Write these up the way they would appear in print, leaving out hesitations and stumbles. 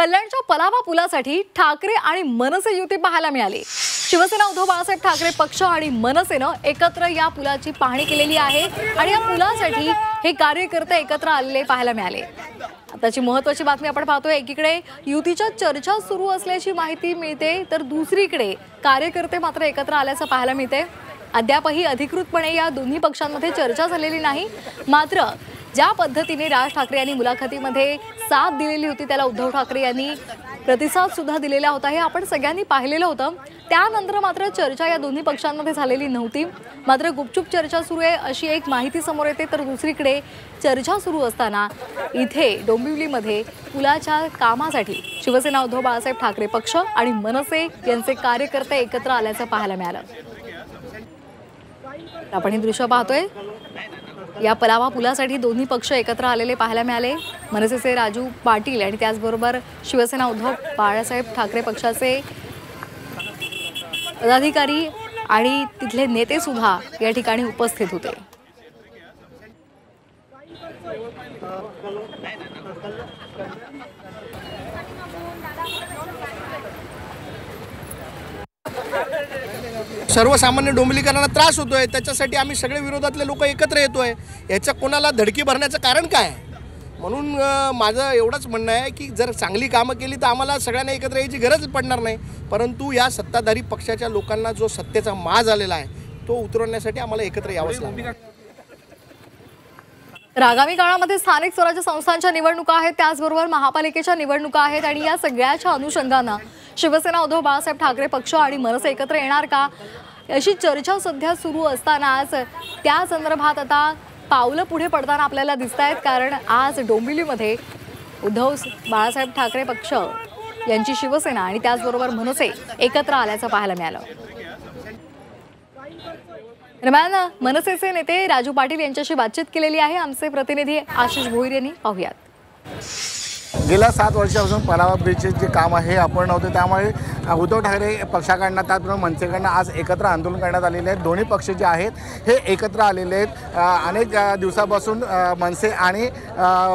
कल्याणच्या पलावा पुलासाठी ठाकरे आणि मनसे युती पाहायला मिळाली। शिवसेना उद्धव बाळासाहेब ठाकरे पक्ष आणि मनसेनं एकत्र या पुलाची पाहणी केलेली आहे आणि या पुलासाठी हे कार्यकर्ते एकत्र आलेले पाहायला मिळाले। आताची महत्त्वाची बातमी आपण पाहतोय। एकीकडे युतीच्या चर्चा सुरू असल्याची माहिती मिळते तर दुसरीकडे कार्यकर्ते मात्र एकत्र आल्याचं पाहायला मिळते। अद्यापही अधिकृतपणे या दोन्ही पक्षांमध्ये चर्चा झालेली नाही, मात्र ज्या पद्धतीने राज ठाकरे यांनी मुलाखतीमध्ये साथ दिलेली होती त्याला उद्धव ठाकरे यांनी प्रतिसाद सुद्धा दिलेला होता, हे आपण सगळ्यांनी पाहिलेलं होतं। त्यानंतर मात्र चर्चा या दोन्ही पक्षांमध्ये झालेली नव्हती, मात्र गुपचूप चर्चा सुरू आहे अशी एक माहिती समोर येते। तर दुसरीकडे चर्चा सुरू असताना इथे डोंबिवलीमध्ये पुलाच्या कामासाठी शिवसेना उद्धव बाळासाहेब ठाकरे पक्ष आणि मनसे यांचे कार्यकर्ते एकत्र आल्याचं पाहायला मिळालं। आपण हे दृश्य पाहतोय। या पलावा पुलासाठी दोन्ही पक्ष एकत्र आलेले पाहायला मिळाले। मनसेचे राजू पाटील आणि त्याचबरोबर शिवसेना उद्धव बाळासाहेब ठाकरे पक्षाचे पदाधिकारी आणि तिथले नेते सुद्धा या ठिकाणी उपस्थित होते। सर्वसामान्य डोंबिवलीकरांना त्रास होतोय, त्याच्यासाठी आम्ही सगळे विरोधातले लोक एकत्र येतोय। याच्या कोणाला धडकी भरण्याचं कारण काय? म्हणून माझं एवढंच म्हणणं आहे की जर चांगली कामं केली तर आम्हाला सगळ्यांना एकत्र यायची गरज पडणार नाही, परंतु या सत्ताधारी पक्षाच्या लोकांना जो सत्तेचा माज आलेला आहे तो उतरवण्यासाठी आम्हाला एकत्र यावंच लागेल। आगामी काळामध्ये स्थानिक स्वराज्य संस्थांच्या निवडणुका आहेत, त्याचबरोबर महापालिकेच्या निवडणुका आहेत आणि या सगळ्याच्या अनुषंगाने शिवसेना उद्धव बाळासाहेब ठाकरे पक्ष आणि मनसे एकत्र येणार का अशी चर्चा सध्या सुरू असतानाच त्या संदर्भात आता पावलं पुढे पडताना आपल्याला दिसतायत। कारण आज डोंबिवलीमध्ये उद्धव बाळासाहेब ठाकरे पक्ष यांची शिवसेना आणि त्याचबरोबर मनसे एकत्र आल्याचं पाहायला मिळालं। दरम्यान मनसेचे नेते राजू पाटील यांच्याशी बातचीत केलेली आहे आमचे प्रतिनिधी आशिष भोईर यांनी। पाहूयात। गेल्या 7 वर्षापासून पलावा ब्रिजचे जे काम आहे आपण नव्हते, त्यामुळे उद्धव ठाकरे पक्षाकडनं त्याचबरोबर मनसेकडनं आज एकत्र आंदोलन करण्यात आलेले आहेत। दोन्ही पक्ष जे आहेत हे एकत्र आलेले आहेत। अनेक दिवसापासून मनसे आणि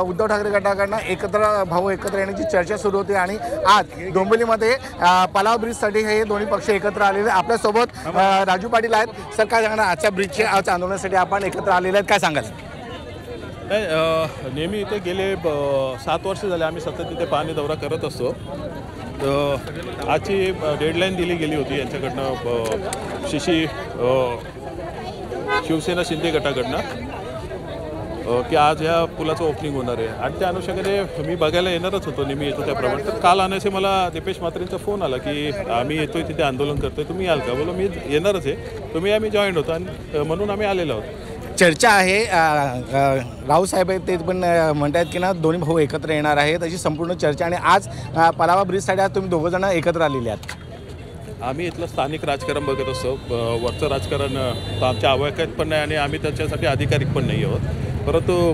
उद्धव ठाकरे गटाकडनं एकत्र येण्याची चर्चा सुरू होती आणि आज डोंबिवलीमध्ये पलावा ब्रिजसाठी हे दोन्ही पक्ष एकत्र आलेले। आपल्यासोबत राजू पाटील आहेत। सर, काय सांगणार आजच्या ब्रिजचे आज आंदोलनासाठी आपण एकत्र आलेले आहेत, काय सांगाल? नेहमी इथे गेले 7 वर्ष झाले आम्ही सतत इथे पाहणी दौरा करत असतो। आजची डेडलाईन दिली गेली होती यांच्याकडनं शिवसेना शिंदे गटाकडनं की आज ह्या पुलाचं ओपनिंग होणार आहे आणि त्या अनुषंगाने मी बघायला येणारच होतो, नेहमी येतो त्याप्रमाणे। तर काल आणायचे मला दीपेश म्हात्रेंचा फोन आला की आम्ही येतोय तिथे आंदोलन करतोय, तुम्ही याल का? बोलो मी येणारच आहे, तुम्ही आम्ही जॉईंट होतो आणि म्हणून आम्ही आलेलो आहोत। चर्चा आहे, रावसाहेब ते पण म्हणतात की ना दोन्ही भाऊ एकत्र येणार आहेत अशी संपूर्ण चर्चा, आणि आज पलावा ब्रिजसाठी आज तुम्ही दोघं जण एकत्र आलेले आहात। आम्ही इथलं स्थानिक राजकारण बघत असतो, वरचं राजकारण आमच्या आवाक्यात पण नाही आणि आम्ही त्याच्यासाठी अधिकारिक पण नाही आहोत, परंतु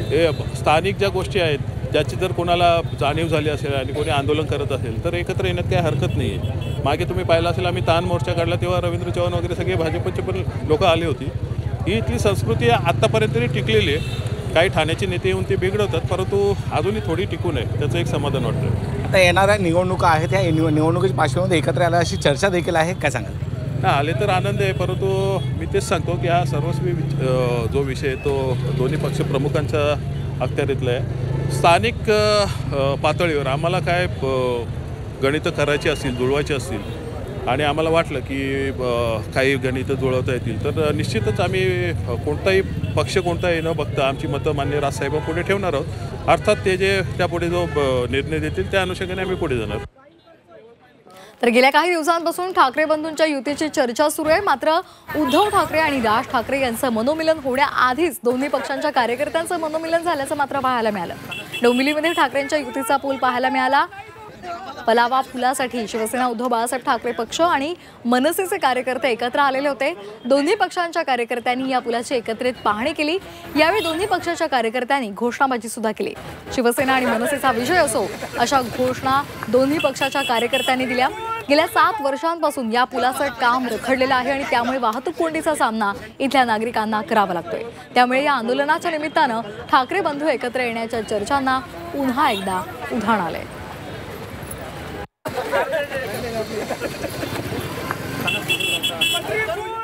हे स्थानिक ज्या गोष्टी आहेत ज्याची जर कोणाला जाणीव झाली असेल आणि कोणी आंदोलन करत असेल तर एकत्र येण्यात काही हरकत नाही आहे। मागे तुम्ही पाहिलं असेल आम्ही तान मोर्चा काढला तेव्हा रवींद्र चव्हाण वगैरे सगळे भाजपचे पण लोक आले होती। ही इथली संस्कृती आत्तापर्यंत तरी टिकलेली आहे। काही ठाण्याचे नेते येऊन ते बिघडवतात, परंतु अजूनही थोडी टिकून आहे, त्याचं एक समाधान वाटतं। आता येणाऱ्या निवडणुका आहेत, त्या निवडणुकीच्या पार्श्वभूमीमध्ये एकत्र आल्या अशी चर्चा देखील आहे, काय सांगाल? हां, आले तर आनंद आहे, परंतु मी तेच सांगतो की हा सर्वस्वी जो विषय तो दोन्ही पक्ष प्रमुखांच्या अखत्यारीतला आहे। स्थानिक पातळीवर आम्हाला काय गणितं करायची असतील, जुळवायची असतील आणि आम्हाला वाटलं की काही गणितं जुळवता येतील तर निश्चितच आम्ही कोणताही पक्ष कोणताही न बघता आमची मतं मान्य राजसाहेबां पुढे ठेवणार आहोत। अर्थात ते जे त्यापुढे जो निर्णय देतील त्या अनुषंगाने आम्ही पुढे जाणार। तर गेल्या काही दिवसांपासून ठाकरे बंधूंच्या युतीची चर्चा सुरू आहे, मात्र उद्धव ठाकरे आणि राज ठाकरे यांचं मनोमिलन होण्याआधीच दोन्ही पक्षांच्या कार्यकर्त्यांचं मनोमिलन झाल्याचं मात्र पाहायला मिळालं। डोंबिवलीमध्ये ठाकरेंच्या युतीचा पूल पाहायला मिळाला। पलावा पुलासाठी शिवसेना उद्धव बाळासाहेब ठाकरे पक्ष आणि मनसेचे कार्यकर्ते एकत्र आलेले होते। दोन्ही पक्षांच्या कार्यकर्त्यांनी या पुलाची एकत्रित पाहणी केली। यावेळी दोन्ही पक्षाच्या कार्यकर्त्यांनी घोषणाबाजी सुद्धा केली। शिवसेना आणि मनसेचा विजय असो अशा घोषणा दोन्ही पक्षाच्या कार्यकर्त्यांनी दिल्या। गेल्या 7 वर्षांपासून या पुलाचं काम रखडलेलं आहे आणि त्यामुळे वाहतूक कोंडीचा सामना इथल्या नागरिकांना करावा लागतोय। त्यामुळे या आंदोलनाच्या निमित्तानं ठाकरे बंधू एकत्र येण्याच्या चर्चांना पुन्हा एकदा उधाण आलंय। आहे